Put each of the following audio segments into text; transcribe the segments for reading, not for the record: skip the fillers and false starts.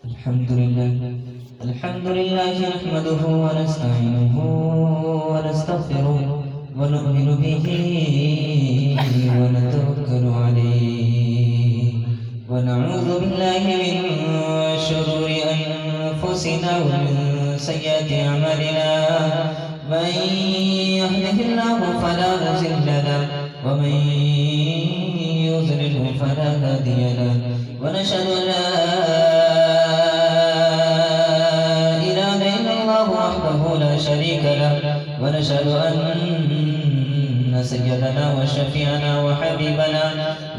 الحمد لله نحمده ونستعينه ونستغفره ونؤمن به ونتوكل عليه ونعوذ بالله من شرور أنفسنا ومن سيئات أعمالنا من يهده الله فلا مضل له ومن يضلل فلا هادي له ونشهد أن لا إله إلا الله وحده لا شريك له ونشهد أن سيدنا وشفيعنا وحبيبنا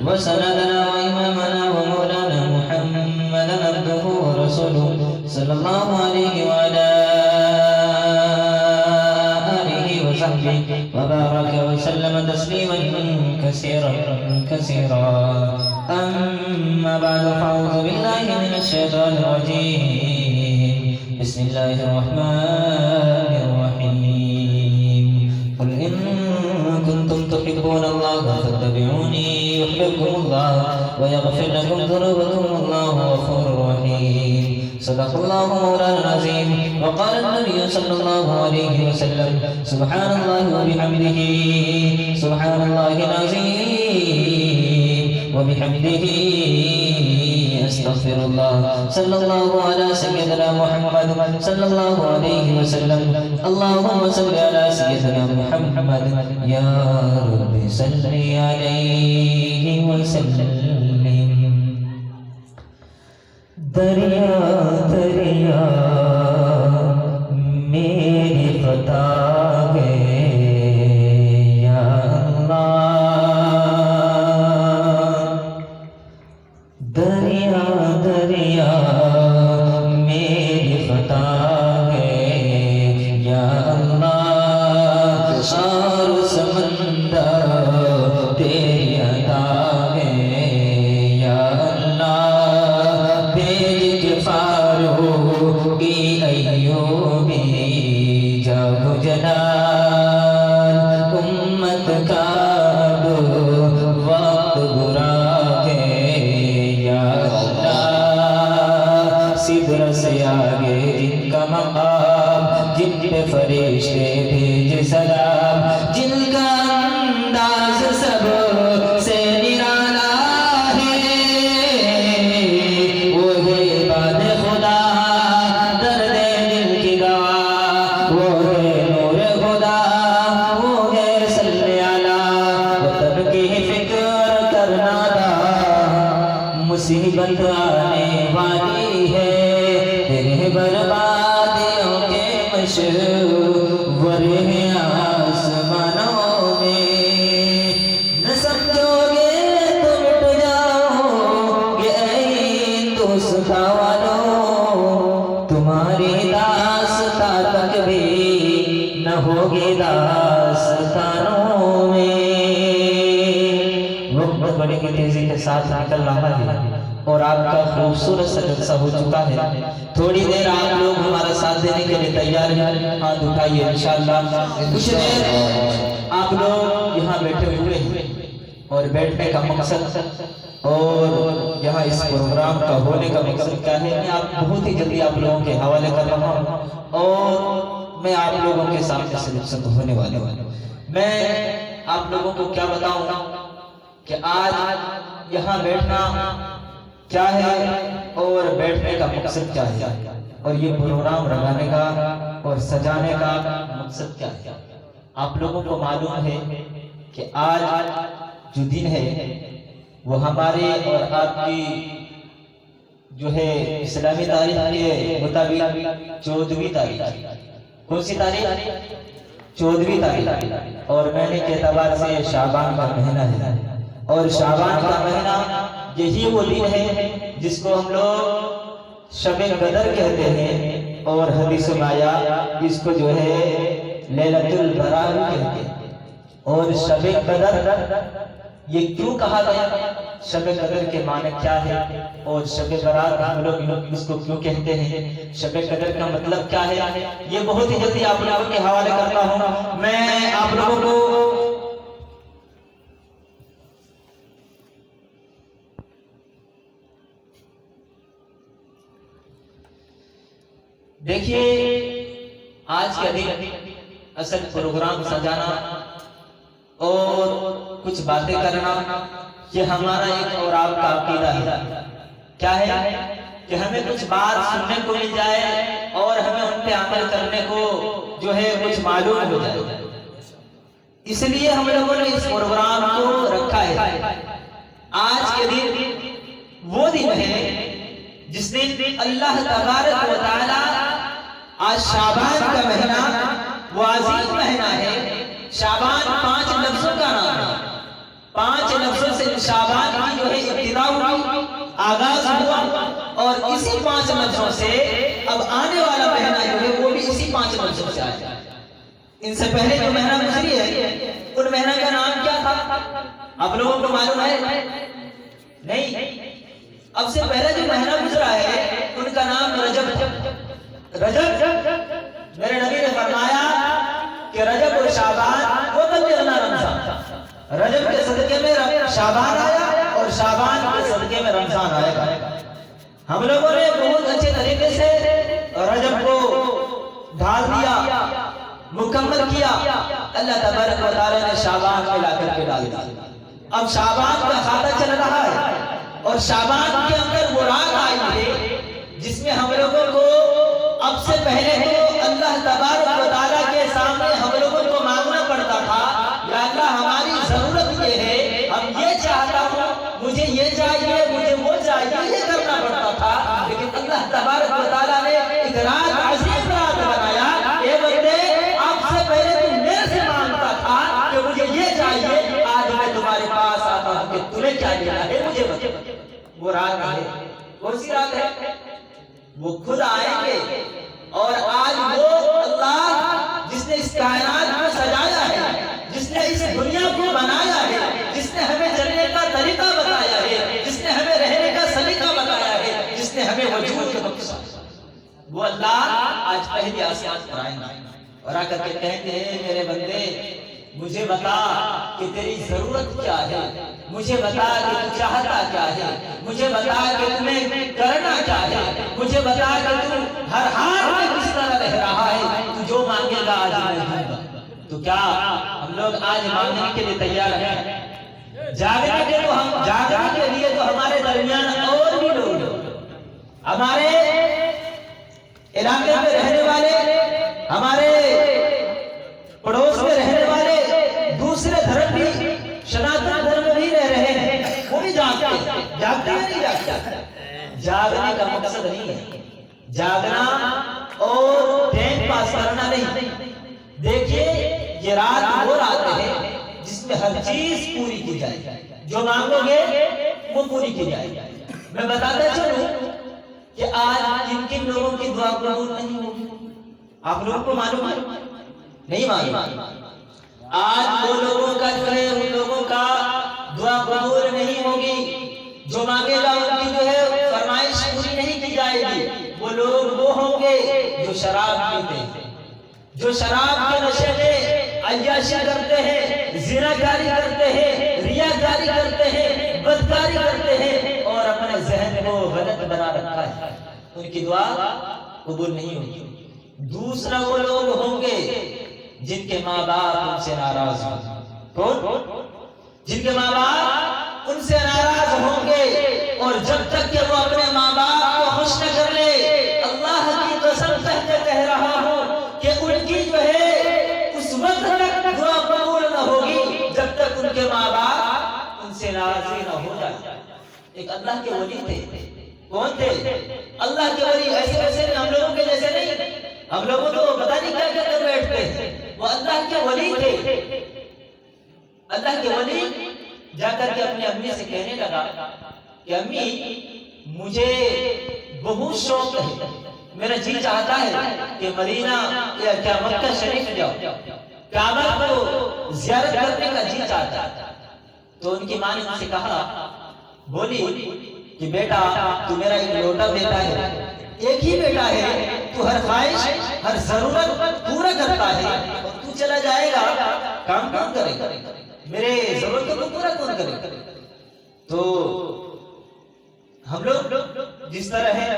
وسندنا وإمامنا ومولانا محمدا عبده ورسوله صلى الله عليه وعلى آله وصحبه وبارك وسلم تسليما كثيرا أما بعد فأعوذ بالله من الشيطان الرجيم بسم الله الرحمن الرحيم قل إن كنتم تحبون الله فاتبعوني يحببكم الله ويغفر لكم ذنوبكم والله غفور رحيم صدق الله مولانا العظيم وقال النبي صلى الله عليه وسلم سبحان الله وبحمده سبحان الله العظيم وبحمده أستغفر الله صلى الله على سيدنا محمد صلى الله عليه وسلم اللهم صل على سيدنا محمد يا رب صل عليه وسلم دریا دریا میری خطا ہے یا اللہ دریا دریا میری خطا ہے یا اللہ اور سمندر تیری عطا ہے یا اللہ بھیج کے فاروقی ایوبی جب جلال امت کا وقت برا ہے یا اللہ سدر سے آگے جن کا مقام جن پہ فرشتے بھیج سلام جن کا انداز سب سے نرالا ہے وہ ہے باد خدا درد دل کی دوا وہ ہے نور خدا وہ ہے صلی علی وہ تب کی فکر کرنا تھا مصیبت آنے والی ہے تیرے بربادیوں کے مشور ہیں آسمانوں میں نہ سمجھو گے تو مٹ جاؤ گے اے ہندوستان والوں تمہاری داستان تک بھی نہ ہوگی داستانوں میں وقت بڑی کی تیزی کے ساتھ نکل رہا ہے اور آپ کا خوبصورت سا جلسہ ہو چکا ہے تھوڑی دیر آپ لوگ ہمارا ساتھ دینے کے لیے تیار ہیں ہاتھ اٹھائیے انشاءاللہ کچھ دیر آپ لوگ یہاں بیٹھے ہوئے ہیں اور بیٹھنے کا مقصد اور یہاں اس پروگرام کا ہونے کا مقصد کیا ہے میں آپ بہت ہی جلدی آپ لوگوں کے حوالے کر رہا ہوں اور میں آپ لوگوں کے سامنے سے رخصت ہونے والے میں آپ لوگوں کو کیا بتاؤں کہ آج یہاں بیٹھنا کیا ہے اور بیٹھنے کا مقصد کیا ہے اور یہ پروگرام لگانے کا اور سجانے کا مقصد کیا ہے آپ لوگوں کو معلوم ہے کہ آج جو دن ہے وہ ہمارے اور آپ کی جو ہے اسلامی تاریخ کے مطابق 14ویں تاریخ کون سی تاریخ 14ویں تاریخ اور مہینے کے اعتبار سے شعبان کا مہینہ ہے اور شعبان کا مہینہ یہی وہ دن ہے جس کو ہم لوگ شب قدر کہتے ہیں اور حدیث میں آیا اس کو جو ہے لیلۃ البراء کہتے ہیں اور شب قدر یہ کیوں کہا گیا شب قدر کے معنی کیا ہے اور شب برات ہم لوگ اس کو کیوں کہتے ہیں شب قدر کا مطلب کیا ہے یہ بہت ہی جلدی آپ لوگوں کے حوالے کرتا ہوں میں آپ لوگوں کو دیکھیے آج کے دن اصل پروگرام سجانا اور کچھ باتیں کرنا یہ ہمارا ایک اور آپ کا عقیدہ ہے. کیا ہے کہ ہمیں کچھ بات سننے کو مل جائے اور ہمیں ان پہ عمل کرنے کو جو ہے کچھ معلوم ہو جائے. اس لیے ہم لوگوں نے اس پروگرام کو رکھا ہے. آج کے دن وہ دن ہے جس دن اللہ تبارک و تعالی آج شعبان کا مہینہ وہ عظیم مہینہ ہے. شعبان 5 لفظوں کا نام ہے. 5 لفظوں سے شعبان کی جو ہے ابتدا ہوئی، آغاز ہوا، اور اسی 5 لفظوں سے اب آنے والا مہینہ جو ہے وہ بھی اسی 5 لفظوں سے آیا. ان سے پہلے جو مہینہ گزری ہے ان مہینہ کا نام کیا تھا آپ لوگوں کو معلوم ہے؟ نہیں. اب سے پہلے جو مہینہ گزرا ہے ان کا نام رجب تھا. رجب میرے نبی نے فرمایا کہ رجب اور شعبان وہ بلغنا رمضان. رجب کے صدقے میں شعبان آیا اور شعبان کے صدقے میں رمضان آئے گا. ہم لوگوں نے بہت اچھے طریقے سے رجب کو ڈھال دیا، مکمل کیا. اللہ تبارک و تعالی نے شعبان میں لا کر کے ڈال دیا. اب شعبان کا کھاتا چل رہا ہے اور شعبان کے اندر وہ رات آئی ہے جس میں ہم لوگوں کو اب سے پہلے تو اللہ تبارک و تعالی کے سامنے ہم لوگوں کو مانگنا پڑتا تھا، یا اللہ ہماری ضرورت یہ ہے، ہم یہ چاہتا ہوں، مجھے یہ چاہیے، مجھے وہ چاہیے، یہ کرنا پڑتا تھا. لیکن اللہ تبارک و تعالی نے ایک رات عظیم رات بنایا. اے بندے اب سے پہلے تم میرے سے مانگتا تھا کہ مجھے یہ چاہیے، آج میں تمہارے پاس آتا ہوں کہ تمہیں کیا لینا ہے مجھے بتا. وہ رات ہے، کون سی رات ہے؟ وہ خود آئیں گے اور آج وہ اللہ جس نے اس کائنات کو سجایا ہے، جس نے اس دنیا کو بنایا ہے، جس نے ہمیں چلنے کا طریقہ بتایا ہے، جس نے ہمیں رہنے کا سلیقہ بتایا ہے، جس نے ہمیں وجود کے بخشا، وہ اللہ آج پہلی آسمان پر آئیں گے اور آ کر کے کہتے ہیں میرے بندے مجھے بتا کہ تیری ضرورت کیا ہے، مجھے بتا کہ تو چاہتا کیا ہے، مجھے بتا کہ تمہیں کرنا کیا ہے، مجھے بتا کہ تم ہر حال میں کس طرح رہ رہا ہے. تو جو مانگے گا آج میں دوں گا. تو کیا ہم لوگ آج مانگنے کے لیے تیار ہیں؟ جاگنے کے تو ہم جاگنے کے لیے تو ہمارے درمیان اور بھی لوگ، ہمارے علاقے میں رہنے والے، ہمارے پڑوس میں رہنے والے دوسرے دھرم بھی، سناتن دھرم بھی رہ رہے ہیں، وہ بھی جاگتے ہیں. جاگتے ہیں نہیں جاگتے؟ جاگنے کا مقصد نہیں ہے جاگنا اور ٹائم پاس کرنا نہیں. دیکھیے یہ رات وہ رات ہے جس میں ہر چیز پوری کی جائے، جو مانگو گے وہ پوری کی جائے. میں بتاتا چلوں کہ آج کن کن لوگوں کی دعا قبول نہیں ہوگی. آپ لوگوں کو معلوم ہے؟ نہیں معلوم. آج وہ لوگوں کا جو ہے ان لوگوں کا دعا قبول نہیں ہوگی جو مانگے گا ان کی جو ہے فرمائش پوری نہیں کی جائے گی. وہ لوگ وہ ہوں گے جو شراب پیتے ہیں، جو شراب کے نشے میں عیاشی کرتے ہیں، زنا کاری کرتے ہیں، ریاکاری کرتے ہیں، بدکاری کرتے ہیں اور اپنے ذہن کو غلط بنا رکھا ہے. ان کی دعا قبول نہیں ہوگی. دوسرا وہ لوگ ہوں گے جن کے ماں باپ ان سے ناراض ہوں. کون؟ جن کے ماں باپ ان سے ناراض ہوں گے اور جب تک کہ وہ اپنے ماں باپ کو خوش نہ کر لے، اللہ کی قسم کہہ رہا ہوں کہ ان کی جو ہے اس وقت تک دعا قبول نہ ہوگی جب تک ان کے ماں باپ ان سے راضی نہ ہو جائے. ایک اللہ کے ولی تھے. کون تھے؟ اللہ کے ولی. ایسے ویسے ہم لوگوں کے جیسے نہیں. ہم لوگوں کو پتہ نہیں کیا کر بیٹھتے ہیں. وہ اللہ کے ولی تھے. اللہ کے ولی جا کر کے اپنی امی سے کہنے لگا کہ امی مجھے بہت شوق ہے، میرا جی چاہتا ہے کہ مدینہ یا کیا مکہ شریف جاؤ، کعبہ کو زیارت کرنے کا جی چاہتا ہے. تو ان کی ماں نے ان سے کہا، بولی کہ بیٹا تو میرا ایک لوٹا بیٹا ہے، ایک ہی بیٹا ہے، تو ہر خواہش ہر ضرورت پورا کرتا ہے، تو چلا جائے گا کام کون کرے گا، میرے ضرورت کو پورا کون کرے گا. تو ہم لوگ جس طرح ہیں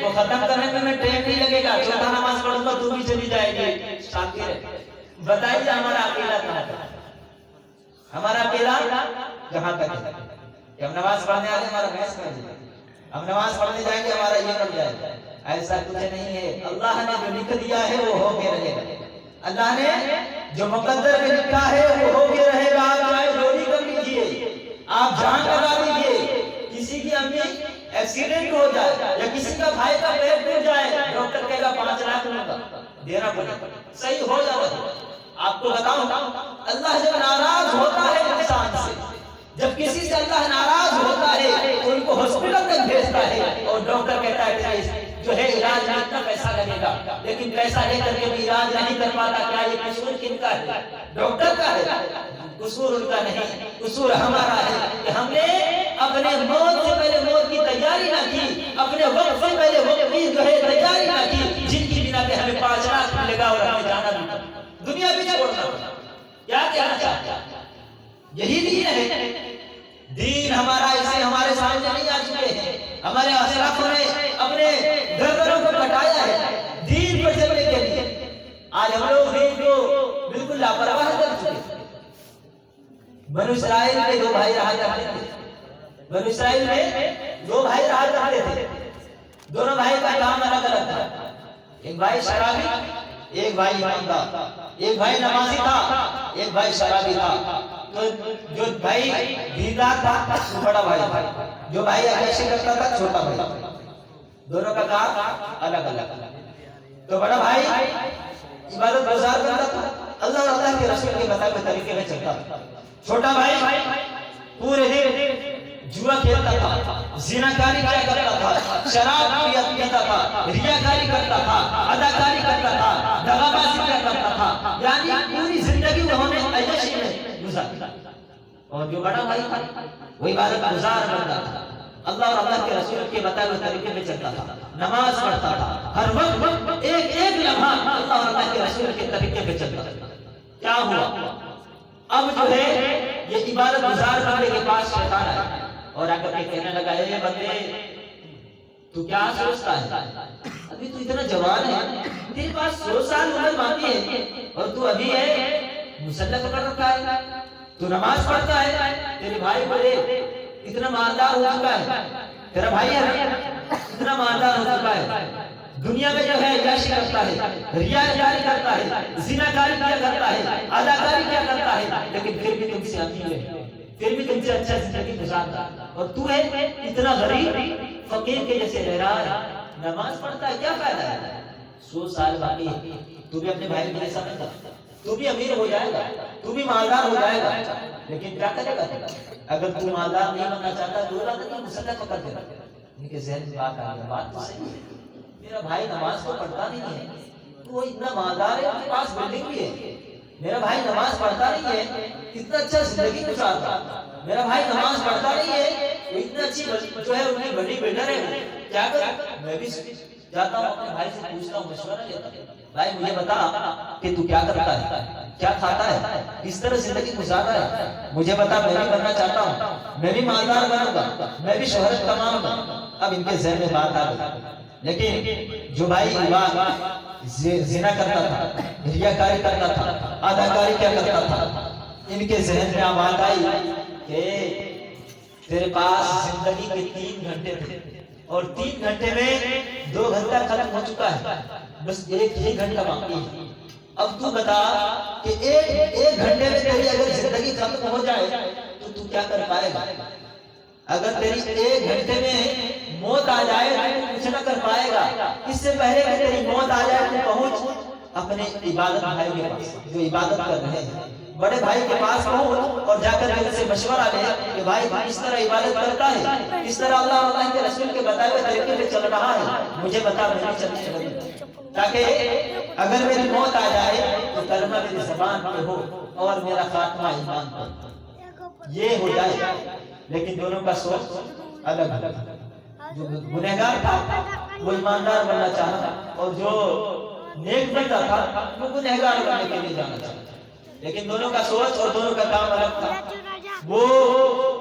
کو ختم کرنے میں ٹائم نہیں لگے گا، چوتھا نماز پڑھوں گا تو بھی چلی جائے گی، شانتی رہے۔ بتائیے ہمارا عقیدہ کہاں تک؟ ہمارا عقیدہ کہاں تک ہے کہ ہم نماز پڑھنے آئے ہمارا بحث کر دیا، ہم نماز پڑھنے جائیں گے ہمارا یہ کر جائے گا؟ ایسا کچھ نہیں ہے۔ اللہ نے جو لکھ دیا ہے وہ ہو کے رہے گا، اللہ نے جو مقدر میں لکھا ہے وہ ہو کے رہے گا۔ آپ چاہے چوری کر لیجیے، آپ جان لگا لیجیے، کسی کی امی ایکسیڈنٹ ہو جائے یا کسی کا بھائی کا پیر ٹوٹ جائے، ڈاکٹر کہے گا 5 لاکھ دینا پڑے گا، صحیح ہو جائے۔ آپ کو بتاؤں اللہ جب ناراض ہوتا ہے انسان سے، جب کسی سے اللہ ناراض ہوتا ہے تو ان کو ہاسپٹل تک بھیجتا ہے اور ڈاکٹر کہتا ہے کہ جو ہے علاج میں اتنا پیسہ لگے گا، لیکن پیسہ لے کر کے بھی علاج نہیں کر پاتا۔ کیا یہ قصور کن کا ہے؟ ڈاکٹر کا ہے؟ قصور ان کا نہیں، قصور ہمارا ہے کہ ہم نے اپنے موت سے پہلے موت کی تیاری نہ کی، اپنے وقت سے پہلے وقت کی جو ہے تیاری نہ کی، جن کی بنا پہ ہمیں 5 لاکھ ملے گا اور ہمیں جانا بھی دنیا بھی چھوڑنا پڑا۔ کیا کہنا چاہتا ہے؟ یہی دین ہے۔ دین ہمارا اسے ہمارے سامنے نہیں آ چکے ہیں، ہمارے اسلافوں نے اپنے گردنوں کو کٹایا ہے دین پر چلنے کے لیے۔ آج ہم لوگ دین کو بالکل لاپرواہ کر چکے ہیں۔ بنو اسرائیل کے 2 بھائی رہا کرتے تھے، بنو اسرائیل میں 2 بھائی رہا کرتے تھے، دونوں بھائی کا کام الگ الگ تھا۔ ایک بھائی شرابی، ایک بھائی ایماندار، ایک بھائی نمازی تھا، ایک بھائی شرابی تھا۔ تو جو بھائی دیندار تھا وہ بڑا بھائی تھا، جو بھائی عیاشی کرتا تھا چھوٹا بھائی، دونوں کا کام الگ الگ۔ تو بڑا بھائی عبادت گزار کرتا تھا، اللہ اور اللہ کے رسول کے بتائے ہوئے طریقے میں چلتا تھا۔ چھوٹا بھائی پورے دن جوا کھیلتا تھا، زناکاری کیا کرتا تھا، شراب پیتا تھا، ریاکاری کرتا تھا، اداکاری کرتا تھا، دغابازی کرتا تھا، یعنی پوری زندگی انہوں نے عیاشی میں گزاری۔ اور جو بڑا بھائی تھا وہ عبادت گزار بنتا تھا، اللہ اور اللہ کے رسول کے بتائے ہوئے طریقے میں چلتا تھا، نماز پڑھتا تھا، ہر وقت ایک ایک لمحہ اللہ اور اللہ کے رسول کے طریقے میں چلتا تھا۔ کیا ہوا؟ اب جو ہے یہ عبادت گزار بندے کے پاس شیطان آیا اور آ کر کے کہنے لگا، اے بندے تو کیا سوچتا ہے؟ ابھی تو اتنا جوان ہے، تیرے پاس 100 سال عمر باقی ہے اور تو ابھی ہے مسلح کر رکھا ہے، تو نماز پڑھتا ہے، تیرے بھائی بڑے اتنا مالدار ہو چکا ہے، تیرا بھائی ہے اتنا مالدار ہو چکا ہے، دنیا میں جو ہے عیاشی کرتا ہے، ریاکاری کرتا ہے، زناکاری کیا کرتا ہے، اداکاری کیا کرتا ہے، لیکن پھر بھی تم سے امیر ہے، پھر بھی تم سے اچھا زندگی گزارتا، اور تو ہے اتنا غریب فقیر کے جیسے رہ رہا ہے، نماز پڑھتا ہے، کیا فائدہ ہے؟ 100 سال باقی ہے، تو بھی اپنے بھائی کو سمجھتا، تو بھی امیر ہو جائے گا، تو بھی مالدار ہو جائے گا، لیکن کیا کرے گا؟ اگر تو مالدار نہیں بننا چاہتا تو اللہ مسلح پکڑ دے گا۔ ان کے ذہن میں بات آ گئی، بات تو صحیح ہے، میرا بھائی نماز کو پڑھتا نہیں ہے، تو وہ اتنا مالدار ہے، اس کے پاس بلڈنگ بھی ہے، میرا بھائی نماز پڑھتا نہیں ہے، اتنا اچھا زندگی گزارتا، میرا بھائی نماز پڑھتا نہیں ہے، وہ اتنا اچھی جو ہے ان کی بڑی بلڈر ہے، کیا کروں؟ میں بھی جاتا ہوں اپنے بھائی سے پوچھتا ہوں، مشورہ لیتا ہوں، بھائی مجھے بتا کہ تو کیا کرتا ہے، کیا کھاتا ہے، کس طرح زندگی گزارتا ہے، مجھے بتا، میں بھی بننا چاہتا ہوں، میں بھی مالدار بنوں گا، میں بھی شہرت کماؤں گا۔ اب ان کے ذہن میں بات آ گئی، لیکن جو بھائی زنا کرتا تھا، ریاکاری کرتا تھا، اداکاری کیا کرتا تھا، ان کے ذہن میں بات آئی کہ تیرے پاس زندگی کے 3 گھنٹے تھے اور 3 گھنٹے میں 2 گھنٹہ ختم ہو چکا ہے، بس ایک ہی گھنٹہ باقی ہے۔ اب تو بتا کہ ایک گھنٹے میں تیری اگر زندگی ختم ہو جائے تو کیا کر پائے گا؟ اگر تیری 1 گھنٹے میں موت آ جائے تو کچھ نہ کر پائے گا، اس سے پہلے کہ تیری موت آ جائے تو پہنچ اپنے عبادت بھائی کے پاس جو عبادت کر رہے ہیں، بڑے بھائی کے پاس پہنچ اور جا کر ان سے مشورہ لے کہ بھائی اس طرح عبادت کرتا ہے، اس طرح اللہ اور اللہ کے رسول کے بتائے ہوئے طریقے پہ چل رہا ہے، مجھے بتا، میں بھی چلنے لگوں، تاکہ اگر میری موت آ جائے تو کلمہ میری زبان پہ ہو اور میرا خاتمہ ایمان پر یہ ہو جائے۔ لیکن دونوں کا سوچ الگ الگ، جو گنہگار تھا وہ ایماندار بننا چاہتا اور جو نیک بنتا تھا وہ گنہگار بننے کے لیے جانا چاہتا، لیکن دونوں کا سوچ اور دونوں کا کام الگ تھا۔ وہ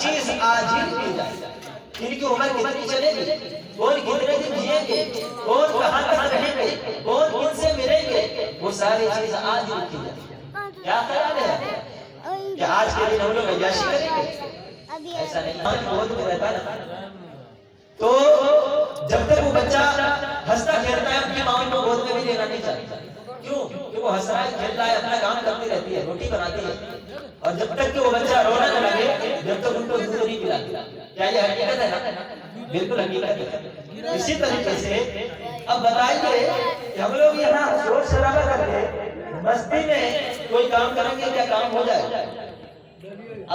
چیز آج ہی کی جائے. ان کی عمر کتنی چلے گی, کون کتنے دن جیئیں گے, کون کہاں کہاں رہیں گے, کون کن سے ملیں گے, وہ ساری چیز آج ہی کی جائے. کیا خیال ہے کہ آج کے دن ہم لوگ عیاشی کریں گے؟ ایسا نہیں. بہت میں رہتا ہے تو جب تک وہ بچہ ہنستا کھیلتا ہے اپنی ماں کو گود میں بھی لینا نہیں چاہتا. کیوں؟ کہ وہ ہنس رہا ہے, کھیل رہا ہے, اپنا کام کرتی رہتی ہے, روٹی بناتی ہے. اور جب تک کہ وہ بچہ رونا نہ لگے جب تک ان کو دودھ نہیں پلاتی. کیا یہ حقیقت ہے نا؟ بالکل حقیقت ہے. اسی طریقے سے اب بتائیے کہ ہم لوگ یہاں شور شرابہ کر کے مستی میں کوئی کام کریں گے, کیا کام ہو جائے؟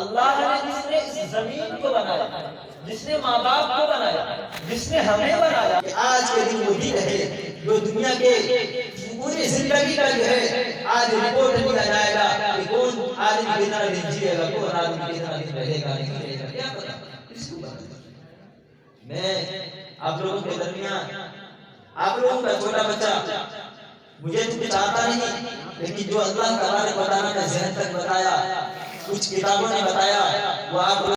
اللہ نے جس نے اس زمین کو بنایا, جس نے ماں باپ کو بنایا, جس نے ہمیں بنایا, آج کے دن وہی رہے جو دنیا کے پوری زندگی کا جو ہے آج رپورٹ دیا جائے گا کہ کون آدمی کتنا دن جیے گا, کون آدمی کتنا دن رہے گا, نہیں رہے گا, کیا پتا کس کو پتا. میں آپ لوگوں کے درمیان آپ لوگوں کا چھوٹا بچہ مجھے تو کچھ آتا نہیں, لیکن جو اللہ تعالیٰ نے بتانا ہے ذہن تک بتایا, کچھ کتابوں نے بتایا, وہ آپ